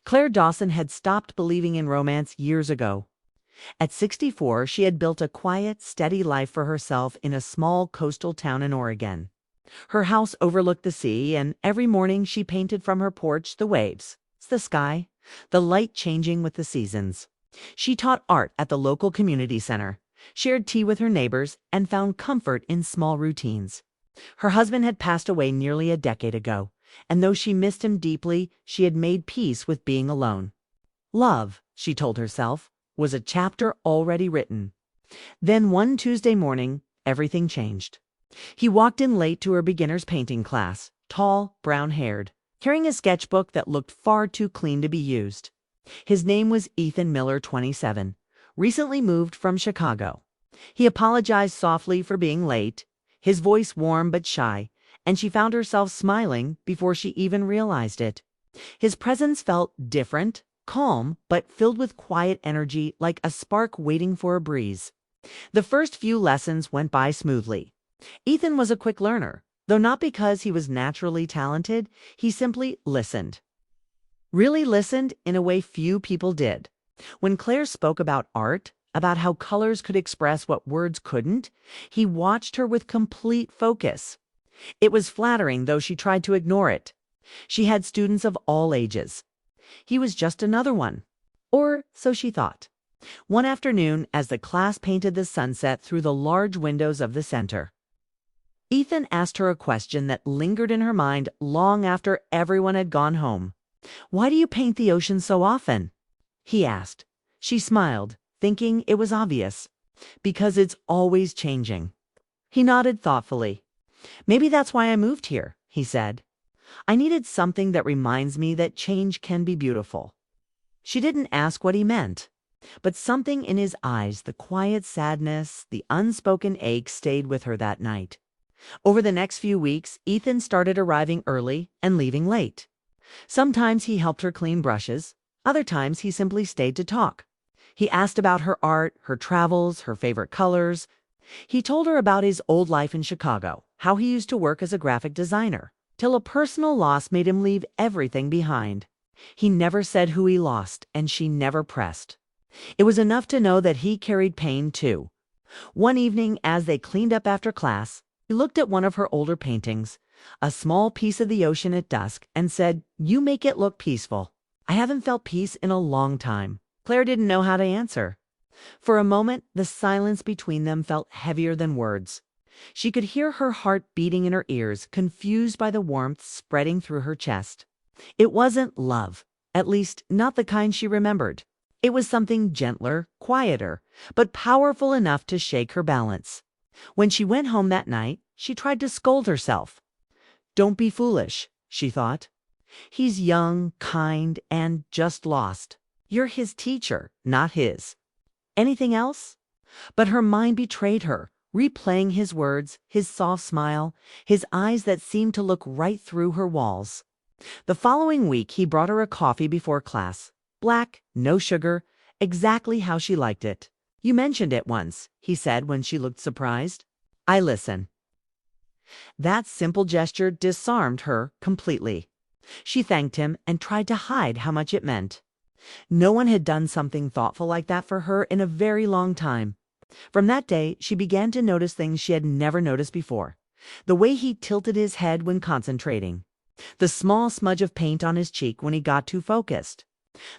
Claire Dawson had stopped believing in romance years ago. At 64, she had built a quiet, steady life for herself in a small coastal town in Oregon. Her house overlooked the sea, and every morning she painted from her porch the waves, the sky, the light changing with the seasons. She taught art at the local community center, shared tea with her neighbors, and found comfort in small routines. Her husband had passed away nearly a decade ago, and though she missed him deeply, she had made peace with being alone. Love, she told herself, was a chapter already written. Then one Tuesday morning, everything changed. He walked in late to her beginner's painting class, tall, brown-haired, carrying a sketchbook that looked far too clean to be used. His name was Ethan Miller, 27, recently moved from Chicago. He apologized softly for being late, his voice warm but shy, and she found herself smiling before she even realized it. His presence felt different, calm, but filled with quiet energy like a spark waiting for a breeze. The first few lessons went by smoothly. Ethan was a quick learner, though not because he was naturally talented, he simply listened. Really listened in a way few people did. When Claire spoke about art, about how colors could express what words couldn't, he watched her with complete focus. It was flattering, though she tried to ignore it. She had students of all ages. He was just another one. Or so she thought. One afternoon, as the class painted the sunset through the large windows of the center, Ethan asked her a question that lingered in her mind long after everyone had gone home. "Why do you paint the ocean so often?" he asked. She smiled, thinking it was obvious. "Because it's always changing." He nodded thoughtfully. "Maybe that's why I moved here," he said. "I needed something that reminds me that change can be beautiful." She didn't ask what he meant, but something in his eyes, the quiet sadness, the unspoken ache, stayed with her that night. Over the next few weeks, Ethan started arriving early and leaving late. Sometimes he helped her clean brushes. Other times he simply stayed to talk. He asked about her art, her travels, her favorite colors. He told her about his old life in Chicago, how he used to work as a graphic designer, till a personal loss made him leave everything behind. He never said who he lost, and she never pressed. It was enough to know that he carried pain too. One evening, as they cleaned up after class, he looked at one of her older paintings, a small piece of the ocean at dusk, and said, "You make it look peaceful." "I haven't felt peace in a long time." Claire didn't know how to answer. For a moment, the silence between them felt heavier than words. She could hear her heart beating in her ears, confused by the warmth spreading through her chest. It wasn't love, at least not the kind she remembered. It was something gentler, quieter, but powerful enough to shake her balance. When she went home that night, she tried to scold herself. "Don't be foolish," she thought. "He's young, kind, and just lost. You're his teacher, not his." Anything else? But her mind betrayed her, replaying his words, his soft smile, his eyes that seemed to look right through her walls. The following week, he brought her a coffee before class. Black, no sugar, exactly how she liked it. "You mentioned it once," he said when she looked surprised. "I listen." That simple gesture disarmed her completely. She thanked him and tried to hide how much it meant. No one had done something thoughtful like that for her in a very long time. From that day, she began to notice things she had never noticed before. The way he tilted his head when concentrating. The small smudge of paint on his cheek when he got too focused.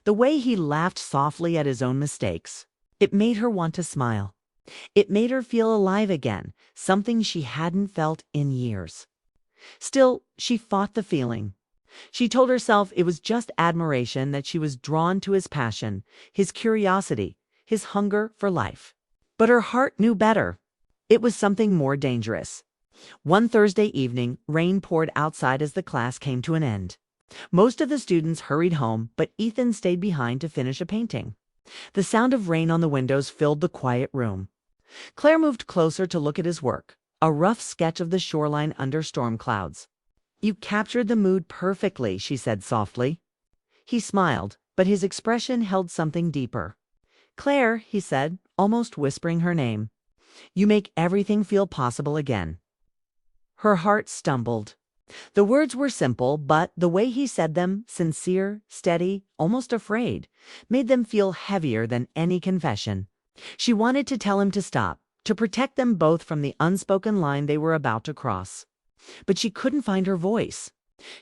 The way he laughed softly at his own mistakes. It made her want to smile. It made her feel alive again, something she hadn't felt in years. Still, she fought the feeling. She told herself it was just admiration, that she was drawn to his passion, his curiosity, his hunger for life. But her heart knew better. It was something more dangerous. One Thursday evening, rain poured outside as the class came to an end. Most of the students hurried home, but Ethan stayed behind to finish a painting. The sound of rain on the windows filled the quiet room. Claire moved closer to look at his work, a rough sketch of the shoreline under storm clouds. "You captured the mood perfectly," she said softly. He smiled, but his expression held something deeper. "Claire," he said, almost whispering her name, "you make everything feel possible again." Her heart stumbled. The words were simple, but the way he said them, sincere, steady, almost afraid, made them feel heavier than any confession. She wanted to tell him to stop, to protect them both from the unspoken line they were about to cross. But she couldn't find her voice.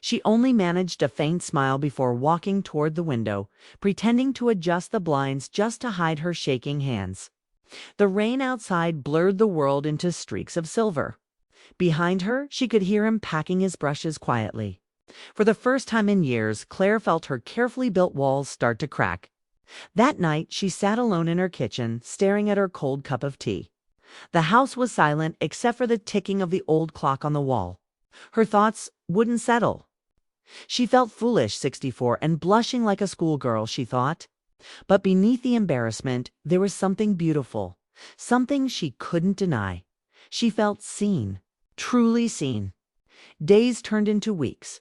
She only managed a faint smile before walking toward the window, pretending to adjust the blinds just to hide her shaking hands. The rain outside blurred the world into streaks of silver. Behind her, she could hear him packing his brushes quietly. For the first time in years, Claire felt her carefully built walls start to crack. That night, she sat alone in her kitchen, staring at her cold cup of tea. The house was silent except for the ticking of the old clock on the wall. Her thoughts wouldn't settle. She felt foolish, 64, and blushing like a schoolgirl, she thought. But beneath the embarrassment, there was something beautiful, something she couldn't deny. She felt seen, truly seen. Days turned into weeks.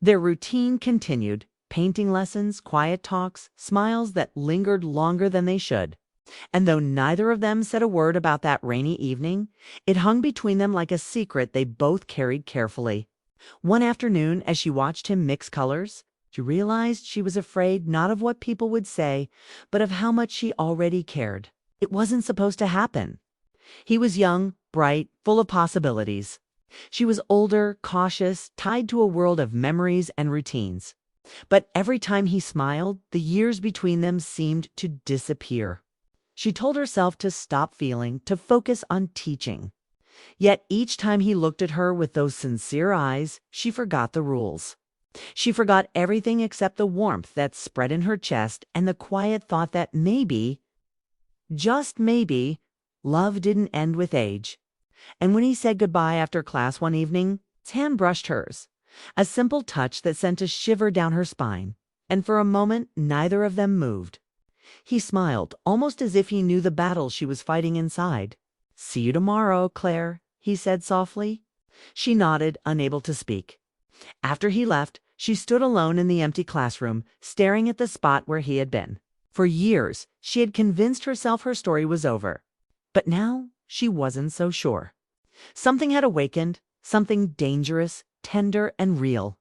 Their routine continued, painting lessons, quiet talks, smiles that lingered longer than they should. And though neither of them said a word about that rainy evening, it hung between them like a secret they both carried carefully. One afternoon, as she watched him mix colors, she realized she was afraid not of what people would say, but of how much she already cared. It wasn't supposed to happen. He was young, bright, full of possibilities. She was older, cautious, tied to a world of memories and routines. But every time he smiled, the years between them seemed to disappear. She told herself to stop feeling, to focus on teaching. Yet each time he looked at her with those sincere eyes, she forgot the rules. She forgot everything except the warmth that spread in her chest and the quiet thought that maybe, just maybe, love didn't end with age. And when he said goodbye after class one evening, his hand brushed hers, a simple touch that sent a shiver down her spine, and for a moment neither of them moved. He smiled, almost as if he knew the battle she was fighting inside. "See you tomorrow, Claire," he said softly. She nodded, unable to speak. After he left, she stood alone in the empty classroom, staring at the spot where he had been. For years, she had convinced herself her story was over. But now, she wasn't so sure. Something had awakened, something dangerous, tender, and real.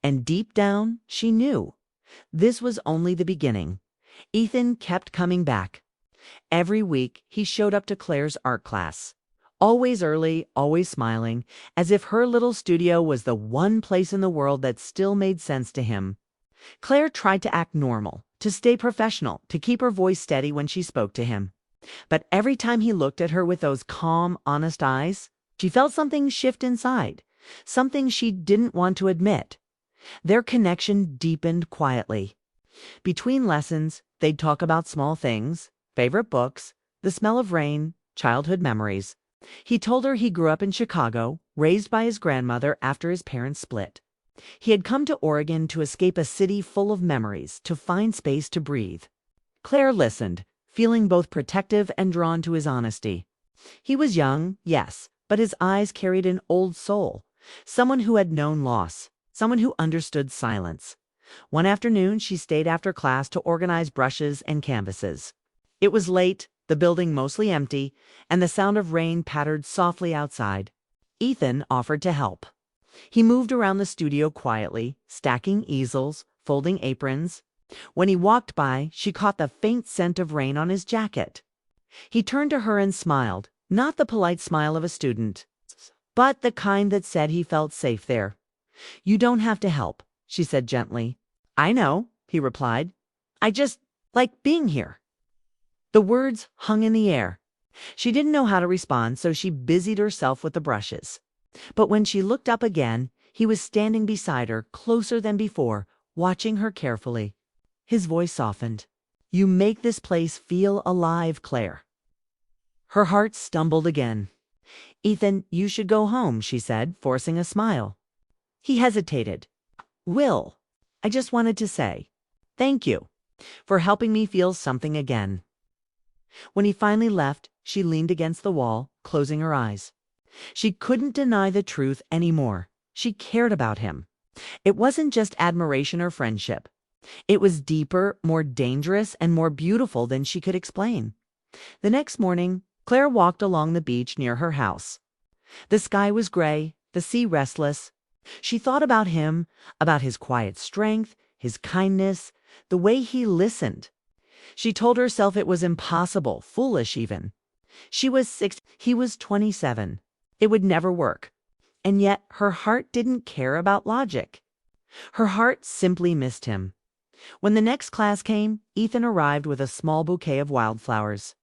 And deep down, she knew. This was only the beginning. Ethan kept coming back. Every week, he showed up to Claire's art class. Always early, always smiling, as if her little studio was the one place in the world that still made sense to him. Claire tried to act normal, to stay professional, to keep her voice steady when she spoke to him. But every time he looked at her with those calm, honest eyes, she felt something shift inside, something she didn't want to admit. Their connection deepened quietly. Between lessons, they'd talk about small things, favorite books, the smell of rain, childhood memories. He told her he grew up in Chicago, raised by his grandmother after his parents split. He had come to Oregon to escape a city full of memories, to find space to breathe. Claire listened, feeling both protective and drawn to his honesty. He was young, yes, but his eyes carried an old soul, someone who had known loss, someone who understood silence. One afternoon, she stayed after class to organize brushes and canvases. It was late, the building mostly empty, and the sound of rain pattered softly outside. Ethan offered to help. He moved around the studio quietly, stacking easels, folding aprons. When he walked by, she caught the faint scent of rain on his jacket. He turned to her and smiled, not the polite smile of a student, but the kind that said he felt safe there. "You don't have to help," she said gently. "I know," he replied. "I just like being here." The words hung in the air. She didn't know how to respond, so she busied herself with the brushes. But when she looked up again, he was standing beside her, closer than before, watching her carefully. His voice softened. "You make this place feel alive, Claire." Her heart stumbled again. "Ethan, you should go home," she said, forcing a smile. He hesitated. "Will, I just wanted to say thank you for helping me feel something again." When he finally left, she leaned against the wall, closing her eyes. She couldn't deny the truth anymore. She cared about him. It wasn't just admiration or friendship. It was deeper, more dangerous, and more beautiful than she could explain. The next morning, Claire walked along the beach near her house. The sky was gray, the sea restless. She thought about him, about his quiet strength, his kindness, the way he listened. She told herself it was impossible, foolish even. She was 6, he was 27. It would never work. And yet her heart didn't care about logic. Her heart simply missed him. When the next class came, Ethan arrived with a small bouquet of wildflowers.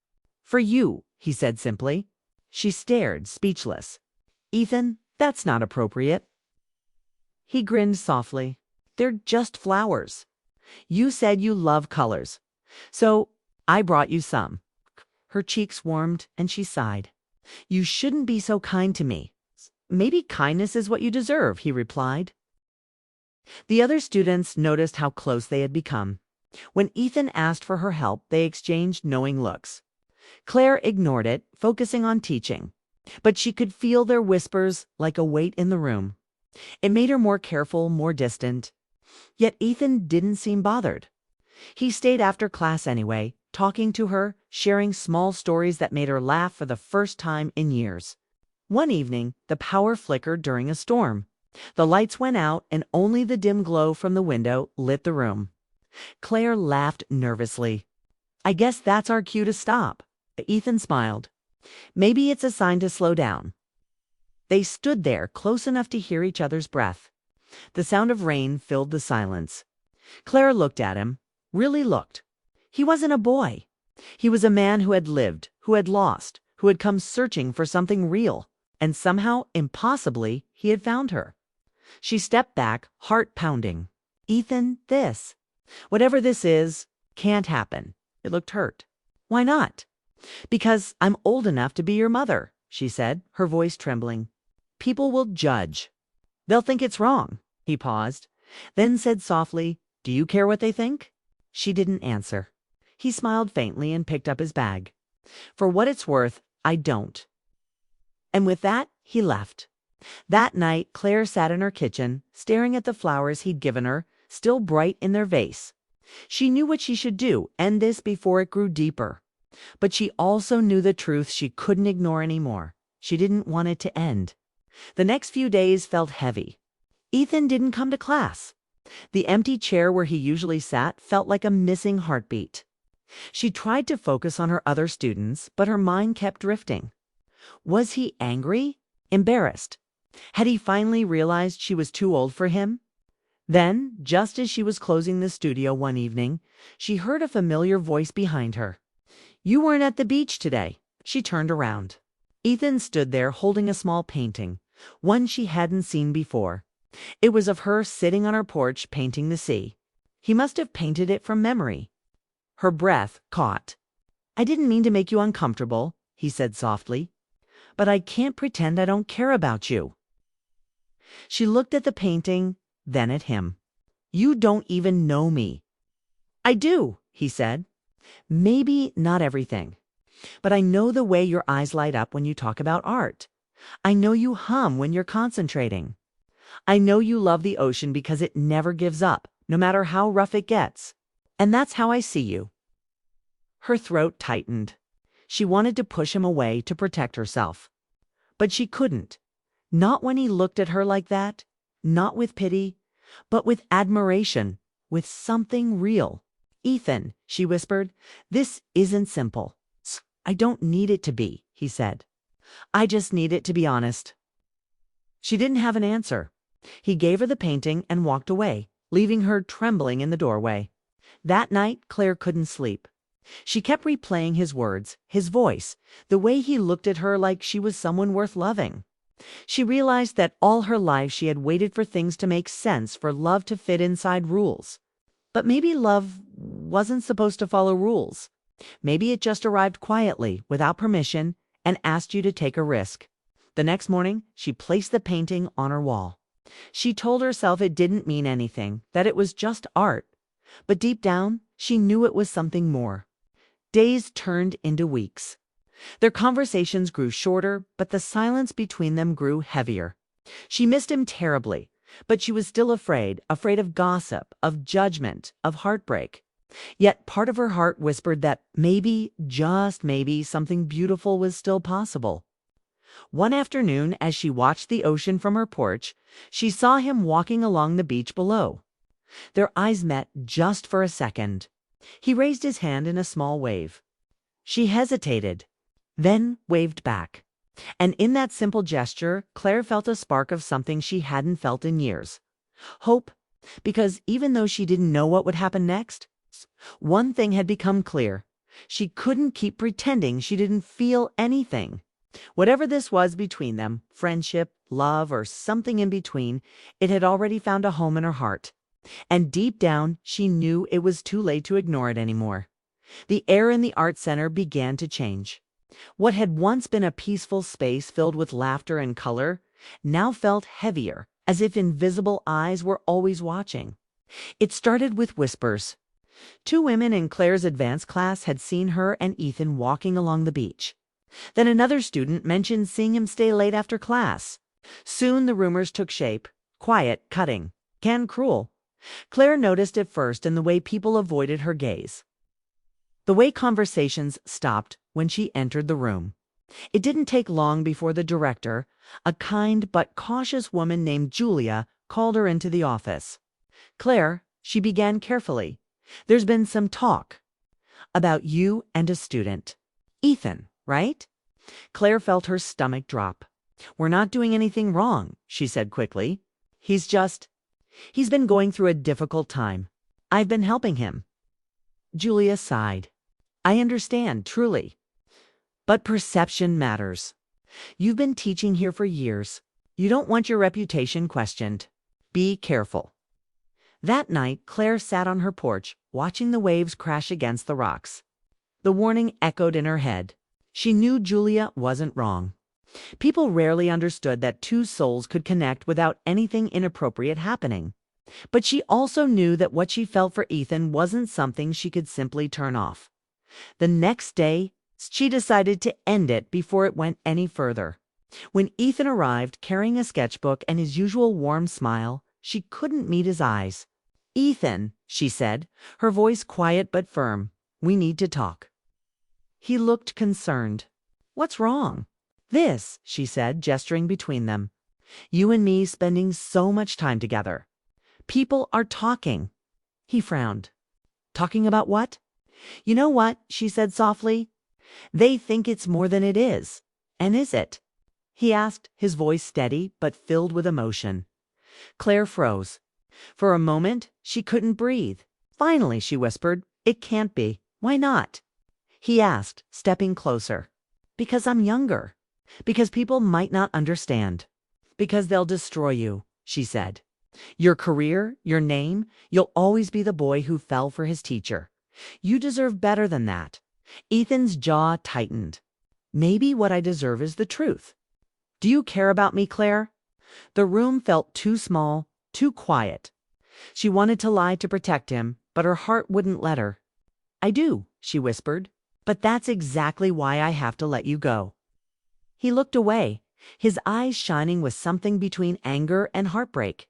"For you," he said simply. She stared, speechless. "Ethan, that's not appropriate." He grinned softly. "They're just flowers. You said you love colors. So I brought you some." Her cheeks warmed and she sighed. "You shouldn't be so kind to me." "Maybe kindness is what you deserve," he replied. The other students noticed how close they had become. When Ethan asked for her help, they exchanged knowing looks. Claire ignored it, focusing on teaching. But she could feel their whispers like a weight in the room. It made her more careful, more distant. Yet Ethan didn't seem bothered. He stayed after class anyway, talking to her, sharing small stories that made her laugh for the first time in years. One evening, the power flickered during a storm. The lights went out and only the dim glow from the window lit the room. Claire laughed nervously. "I guess that's our cue to stop." Ethan smiled. "Maybe it's a sign to slow down." They stood there, close enough to hear each other's breath. The sound of rain filled the silence. Claire looked at him, really looked. He wasn't a boy. He was a man who had lived, who had lost, who had come searching for something real, and somehow, impossibly, he had found her. She stepped back, heart pounding. "Ethan, whatever this is, can't happen." It looked hurt. "Why not?" "Because I'm old enough to be your mother," she said, her voice trembling. "People will judge. They'll think it's wrong." He paused, then said softly, "Do you care what they think?" She didn't answer. He smiled faintly and picked up his bag. "For what it's worth, I don't." And with that, he left. That night, Claire sat in her kitchen, staring at the flowers he'd given her, still bright in their vase. She knew what she should do, end this before it grew deeper. But she also knew the truth she couldn't ignore anymore. She didn't want it to end. The next few days felt heavy. Ethan didn't come to class. The empty chair where he usually sat felt like a missing heartbeat. She tried to focus on her other students, but her mind kept drifting. Was he angry? Embarrassed? Had he finally realized she was too old for him? Then, just as she was closing the studio one evening, she heard a familiar voice behind her. "You weren't at the beach today." She turned around. Ethan stood there holding a small painting, one she hadn't seen before. It was of her sitting on her porch painting the sea. He must have painted it from memory. Her breath caught. "I didn't mean to make you uncomfortable," he said softly, "but I can't pretend I don't care about you." She looked at the painting, then at him. "You don't even know me." "I do," he said. "Maybe not everything. But I know the way your eyes light up when you talk about art. I know you hum when you're concentrating. I know you love the ocean because it never gives up, no matter how rough it gets. And that's how I see you." Her throat tightened. She wanted to push him away to protect herself. But she couldn't. Not when he looked at her like that. Not with pity, but with admiration, with something real. "Ethan," she whispered, "this isn't simple." "I don't need it to be," he said. "I just need it to be honest." She didn't have an answer. He gave her the painting and walked away, leaving her trembling in the doorway. That night, Claire couldn't sleep. She kept replaying his words, his voice, the way he looked at her like she was someone worth loving. She realized that all her life she had waited for things to make sense, for love to fit inside rules. But maybe love wasn't supposed to follow rules. Maybe it just arrived quietly, without permission, and asked you to take a risk. The next morning, she placed the painting on her wall. She told herself it didn't mean anything, that it was just art. But deep down, she knew it was something more. Days turned into weeks. Their conversations grew shorter, but the silence between them grew heavier. She missed him terribly, but she was still afraid of gossip, of judgment, of heartbreak. Yet part of her heart whispered that maybe, just maybe, something beautiful was still possible. One afternoon, as she watched the ocean from her porch, she saw him walking along the beach below. Their eyes met just for a second. He raised his hand in a small wave. She hesitated, then waved back. And in that simple gesture, Claire felt a spark of something she hadn't felt in years. Hope, because even though she didn't know what would happen next, one thing had become clear. She couldn't keep pretending she didn't feel anything. Whatever this was between them, friendship, love, or something in between, it had already found a home in her heart. And deep down, she knew it was too late to ignore it anymore. The air in the art center began to change. What had once been a peaceful space filled with laughter and color now felt heavier, as if invisible eyes were always watching. It started with whispers. Two women in Claire's advanced class had seen her and Ethan walking along the beach. Then another student mentioned seeing him stay late after class. Soon the rumors took shape. Quiet, cutting, and cruel. Claire noticed it first in the way people avoided her gaze. The way conversations stopped when she entered the room. It didn't take long before the director, a kind but cautious woman named Julia, called her into the office. "Claire," she began carefully, "there's been some talk about you and a student. Ethan, right?" Claire felt her stomach drop. "We're not doing anything wrong," she said quickly. He's been going through a difficult time. I've been helping him." Julia sighed. "I understand, truly. But perception matters. You've been teaching here for years. You don't want your reputation questioned. Be careful." That night, Claire sat on her porch, watching the waves crash against the rocks. The warning echoed in her head. She knew Julia wasn't wrong. People rarely understood that two souls could connect without anything inappropriate happening. But she also knew that what she felt for Ethan wasn't something she could simply turn off. The next day, she decided to end it before it went any further. When Ethan arrived carrying a sketchbook and his usual warm smile, she couldn't meet his eyes. "Ethan," she said, her voice quiet but firm, "we need to talk." He looked concerned. "What's wrong?" "This," she said, gesturing between them. "You and me spending so much time together. People are talking." He frowned. "Talking about what?" "You know what?" she said softly. "They think it's more than it is. And is it?" he asked, his voice steady but filled with emotion. Claire froze. For a moment, she couldn't breathe. Finally, she whispered, "It can't be. Why not?" He asked, stepping closer. "Because I'm younger. Because people might not understand. Because they'll destroy you," she said. "Your career, your name, you'll always be the boy who fell for his teacher. You deserve better than that." Ethan's jaw tightened. "Maybe what I deserve is the truth. Do you care about me, Claire?" The room felt too small, too quiet. She wanted to lie to protect him, but her heart wouldn't let her. "I do," she whispered, "but that's exactly why I have to let you go." He looked away, his eyes shining with something between anger and heartbreak.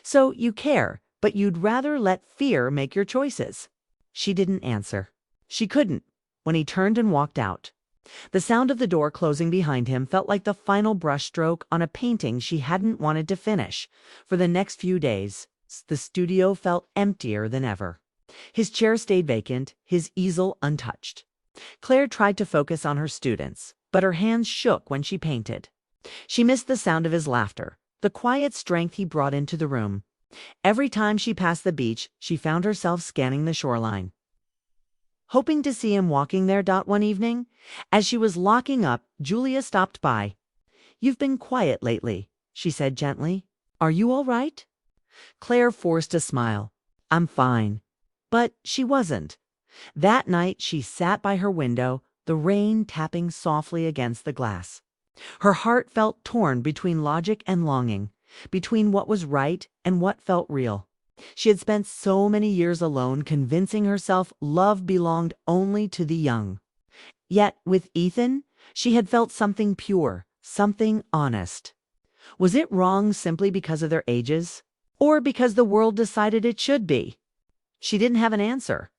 "So you care, but you'd rather let fear make your choices." She didn't answer. She couldn't, when he turned and walked out. The sound of the door closing behind him felt like the final brushstroke on a painting she hadn't wanted to finish. For the next few days, the studio felt emptier than ever. His chair stayed vacant, his easel untouched. Claire tried to focus on her students, but her hands shook when she painted. She missed the sound of his laughter, the quiet strength he brought into the room. Every time she passed the beach, she found herself scanning the shoreline, hoping to see him walking there. One evening, as she was locking up, Julia stopped by. "You've been quiet lately," she said gently. "Are you all right?" Claire forced a smile. "I'm fine." But she wasn't. That night she sat by her window, the rain tapping softly against the glass. Her heart felt torn between logic and longing, between what was right and what felt real. She had spent so many years alone convincing herself love belonged only to the young. Yet with Ethan, she had felt something pure, something honest. Was it wrong simply because of their ages? Or because the world decided it should be? She didn't have an answer.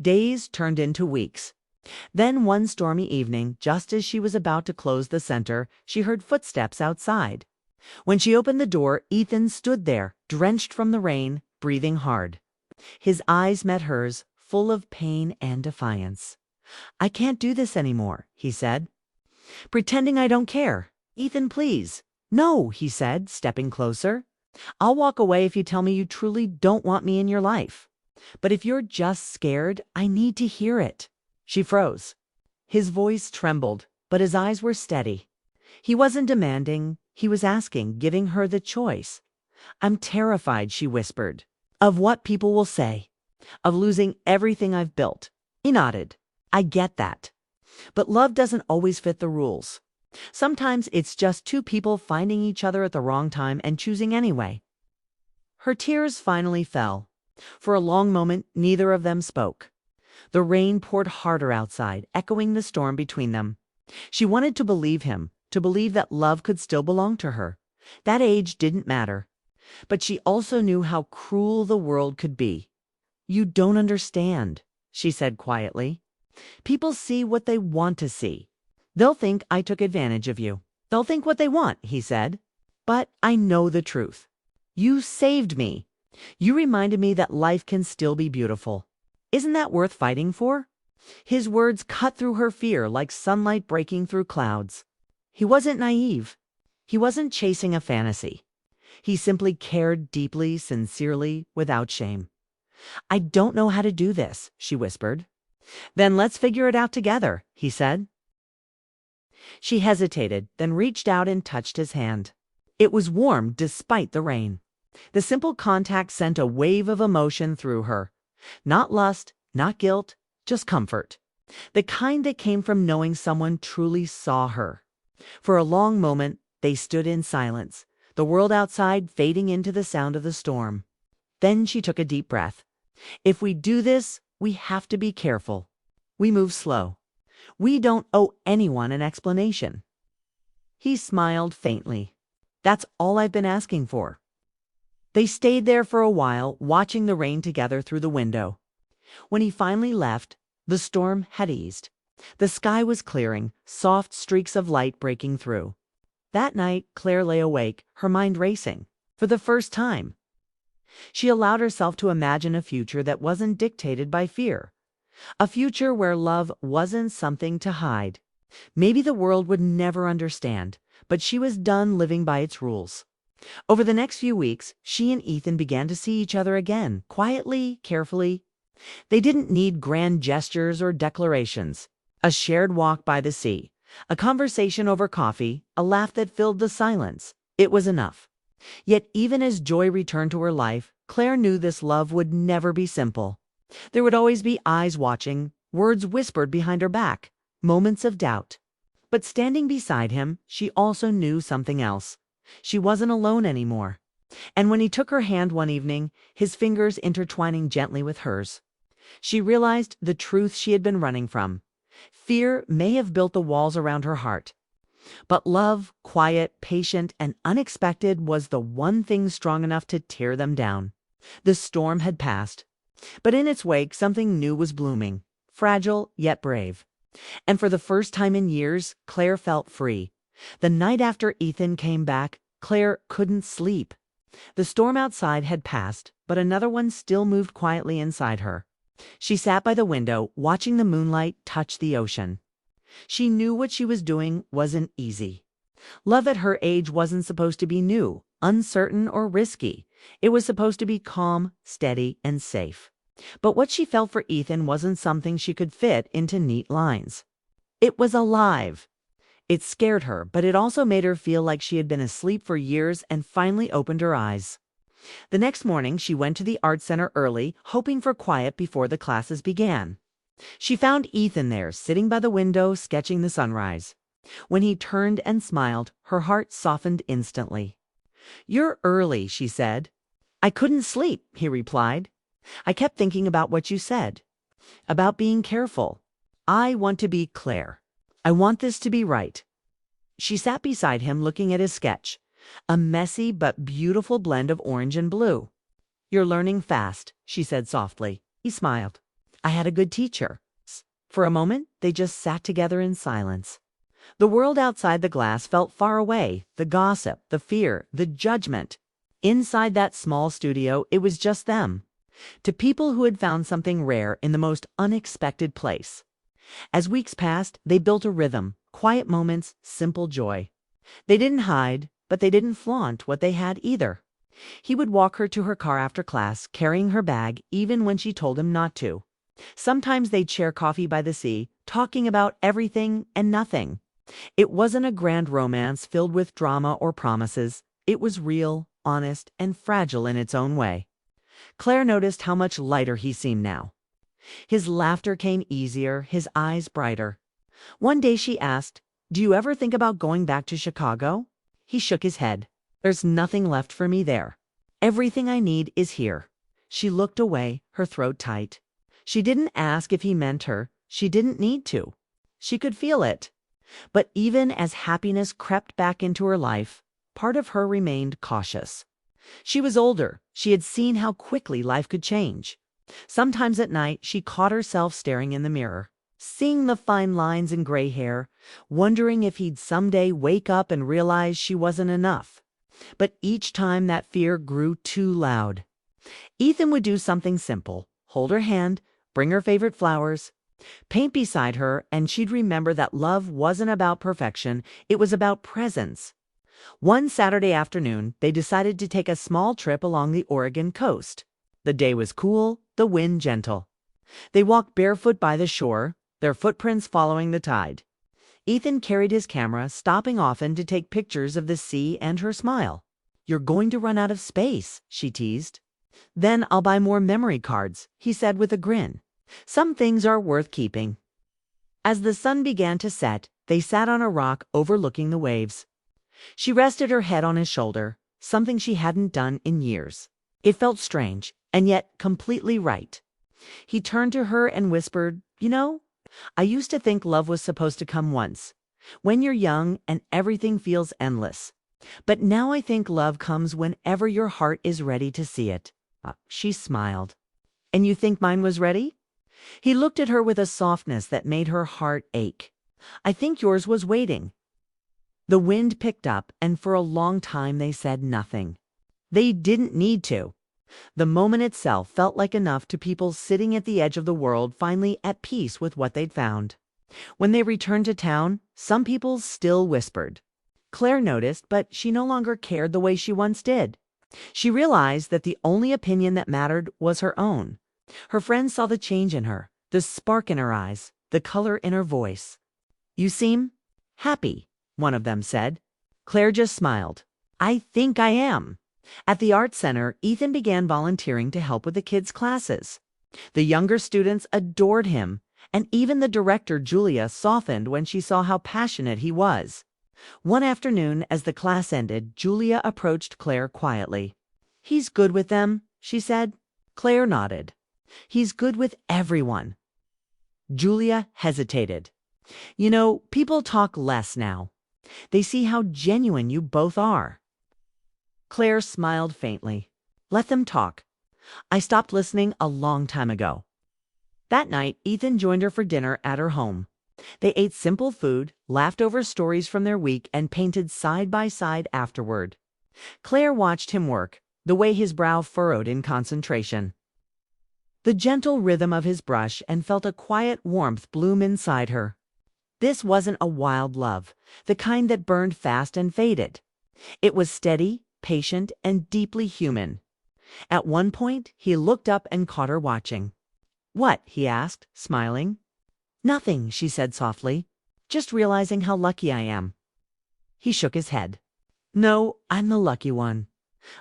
Days turned into weeks. Then one stormy evening, just as she was about to close the center, she heard footsteps outside. When she opened the door, Ethan stood there, drenched from the rain, breathing hard. His eyes met hers, full of pain and defiance. "I can't do this anymore," he said. "Pretending I don't care. Ethan, please." "No," he said, stepping closer. "I'll walk away if you tell me you truly don't want me in your life. But if you're just scared, I need to hear it." She froze. His voice trembled, but his eyes were steady. He wasn't demanding, he was asking, giving her the choice. "I'm terrified," she whispered, "of what people will say, of losing everything I've built." He nodded. "I get that. But love doesn't always fit the rules. Sometimes it's just two people finding each other at the wrong time and choosing anyway." Her tears finally fell. For a long moment, neither of them spoke. The rain poured harder outside, echoing the storm between them. She wanted to believe him, to believe that love could still belong to her. That age didn't matter. But she also knew how cruel the world could be. "You don't understand," she said quietly. "People see what they want to see. They'll think I took advantage of you. They'll think what they want," he said. "But I know the truth. You saved me. You reminded me that life can still be beautiful. Isn't that worth fighting for?" His words cut through her fear like sunlight breaking through clouds. He wasn't naive. He wasn't chasing a fantasy. He simply cared deeply, sincerely, without shame. "I don't know how to do this," she whispered. "Then let's figure it out together," he said. She hesitated, then reached out and touched his hand. It was warm despite the rain. The simple contact sent a wave of emotion through her. Not lust, not guilt, just comfort. The kind that came from knowing someone truly saw her. For a long moment, they stood in silence, the world outside fading into the sound of the storm. Then she took a deep breath. "If we do this, we have to be careful. We move slow. We don't owe anyone an explanation." He smiled faintly. "That's all I've been asking for." They stayed there for a while, watching the rain together through the window. When he finally left, the storm had eased. The sky was clearing, soft streaks of light breaking through. That night, Claire lay awake, her mind racing. For the first time, she allowed herself to imagine a future that wasn't dictated by fear. A future where love wasn't something to hide. Maybe the world would never understand, but she was done living by its rules. Over the next few weeks, she and Ethan began to see each other again, quietly, carefully. They didn't need grand gestures or declarations. A shared walk by the sea, a conversation over coffee, a laugh that filled the silence. It was enough. Yet even as joy returned to her life, Claire knew this love would never be simple. There would always be eyes watching, words whispered behind her back, moments of doubt. But standing beside him, she also knew something else. She wasn't alone anymore. And when he took her hand one evening, his fingers intertwining gently with hers, she realized the truth she had been running from. Fear may have built the walls around her heart, but love, quiet, patient, and unexpected, was the one thing strong enough to tear them down. The storm had passed, but in its wake something new was blooming, fragile yet brave. And for the first time in years, Claire felt free. The night after Ethan came back, Claire couldn't sleep. The storm outside had passed, but another one still moved quietly inside her. She sat by the window, watching the moonlight touch the ocean. She knew what she was doing wasn't easy. Love at her age wasn't supposed to be new, uncertain, or risky. It was supposed to be calm, steady, and safe. But what she felt for Ethan wasn't something she could fit into neat lines. It was alive. It scared her, but it also made her feel like she had been asleep for years and finally opened her eyes. The next morning, she went to the art center early, hoping for quiet before the classes began. She found Ethan there, sitting by the window, sketching the sunrise. When he turned and smiled, her heart softened instantly. "You're early," she said. "I couldn't sleep," he replied. "I kept thinking about what you said, about being careful. I want to be Claire. I want this to be right." She sat beside him, looking at his sketch, a messy but beautiful blend of orange and blue. "You're learning fast," she said softly. He smiled. "I had a good teacher." For a moment, they just sat together in silence. The world outside the glass felt far away, the gossip, the fear, the judgment. Inside that small studio, it was just them. To people who had found something rare in the most unexpected place. As weeks passed, they built a rhythm, quiet moments, simple joy. They didn't hide, but they didn't flaunt what they had either. He would walk her to her car after class, carrying her bag, even when she told him not to. Sometimes they'd share coffee by the sea, talking about everything and nothing. It wasn't a grand romance filled with drama or promises. It was real, honest, and fragile in its own way. Claire noticed how much lighter he seemed now. His laughter came easier, his eyes brighter. One day she asked, "Do you ever think about going back to Chicago?" He shook his head. "There's nothing left for me there. Everything I need is here." She looked away, her throat tight. She didn't ask if he meant her. She didn't need to. She could feel it. But even as happiness crept back into her life, part of her remained cautious. She was older. She had seen how quickly life could change. Sometimes at night, she caught herself staring in the mirror, seeing the fine lines and gray hair, wondering if he'd someday wake up and realize she wasn't enough. But each time that fear grew too loud. Ethan would do something simple, hold her hand, bring her favorite flowers, paint beside her, and she'd remember that love wasn't about perfection, it was about presence. One Saturday afternoon, they decided to take a small trip along the Oregon coast. The day was cool, the wind gentle. They walked barefoot by the shore, their footprints following the tide. Ethan carried his camera, stopping often to take pictures of the sea and her smile. "You're going to run out of space," she teased. "Then I'll buy more memory cards," he said with a grin. "Some things are worth keeping." As the sun began to set, they sat on a rock overlooking the waves. She rested her head on his shoulder, something she hadn't done in years. It felt strange, and yet completely right. He turned to her and whispered, "You know, I used to think love was supposed to come once, when you're young and everything feels endless. But now I think love comes whenever your heart is ready to see it." She smiled. "And you think mine was ready?" He looked at her with a softness that made her heart ache. "I think yours was waiting." The wind picked up, and for a long time they said nothing. They didn't need to. The moment itself felt like enough to people sitting at the edge of the world, finally at peace with what they'd found. When they returned to town, some people still whispered. Claire noticed, but she no longer cared the way she once did. She realized that the only opinion that mattered was her own. Her friends saw the change in her, the spark in her eyes, the color in her voice. "You seem happy," one of them said. Claire just smiled. "I think I am." At the art center, Ethan began volunteering to help with the kids' classes. The younger students adored him, and even the director, Julia, softened when she saw how passionate he was. One afternoon, as the class ended, Julia approached Claire quietly. "He's good with them," she said. Claire nodded. "He's good with everyone." Julia hesitated. "You know, people talk less now. They see how genuine you both are." Claire smiled faintly. "Let them talk. I stopped listening a long time ago." That night, Ethan joined her for dinner at her home. They ate simple food, laughed over stories from their week, and painted side by side afterward. Claire watched him work, the way his brow furrowed in concentration. The gentle rhythm of his brush, and felt a quiet warmth bloom inside her. This wasn't a wild love, the kind that burned fast and faded. It was steady, patient, and deeply human. At one point, he looked up and caught her watching. "What?" he asked, smiling. "Nothing," she said softly. "Just realizing how lucky I am." He shook his head. "No, I'm the lucky one."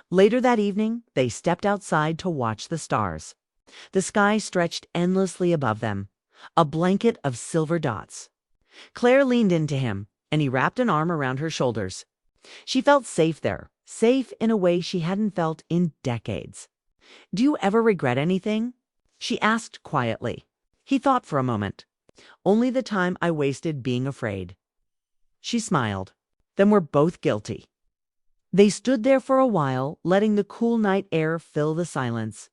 Later that evening, they stepped outside to watch the stars. The sky stretched endlessly above them, a blanket of silver dots. Claire leaned into him, and he wrapped an arm around her shoulders. She felt safe there, safe in a way she hadn't felt in decades. "Do you ever regret anything?" she asked quietly. He thought for a moment. "Only the time I wasted being afraid." She smiled. "Then we're both guilty." They stood there for a while, letting the cool night air fill the silence.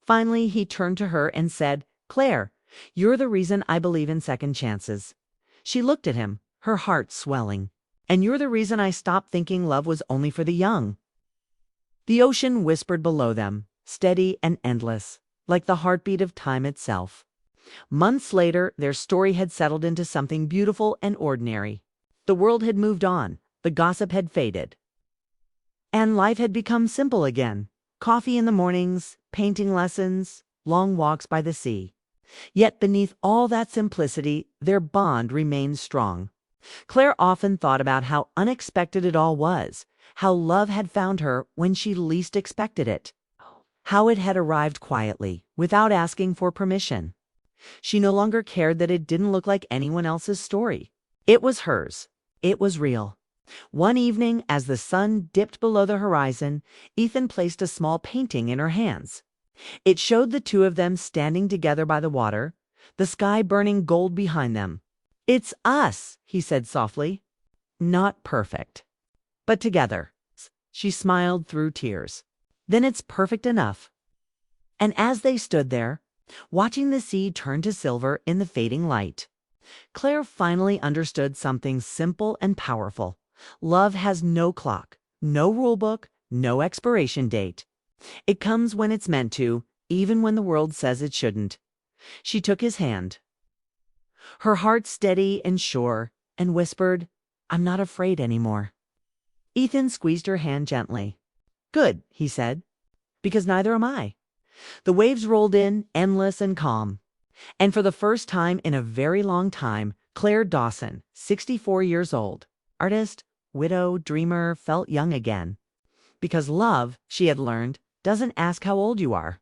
Finally, he turned to her and said, "Claire, You're the reason I believe in second chances." She looked at him, her heart swelling. "And you're the reason I stopped thinking love was only for the young." The ocean whispered below them, steady and endless, like the heartbeat of time itself. Months later, their story had settled into something beautiful and ordinary. The world had moved on, the gossip had faded, and life had become simple again. Coffee in the mornings, painting lessons, long walks by the sea. Yet beneath all that simplicity, their bond remained strong. Claire often thought about how unexpected it all was, how love had found her when she least expected it, how it had arrived quietly, without asking for permission. She no longer cared that it didn't look like anyone else's story. It was hers. It was real. One evening, as the sun dipped below the horizon, Ethan placed a small painting in her hands. It showed the two of them standing together by the water, the sky burning gold behind them. "It's us," he said softly. "Not perfect, but together." She smiled through tears. "Then it's perfect enough." And as they stood there, watching the sea turn to silver in the fading light, Claire finally understood something simple and powerful. Love has no clock, no rule book, no expiration date. It comes when it's meant to, even when the world says it shouldn't. She took his hand, her heart steady and sure, and whispered, "I'm not afraid anymore." Ethan squeezed her hand gently. "Good," he said, "because neither am I." The waves rolled in, endless and calm. And for the first time in a very long time, Claire Dawson, 64 years old, artist, widow, dreamer, felt young again. Because love, she had learned, doesn't ask how old you are.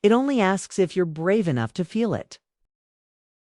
It only asks if you're brave enough to feel it.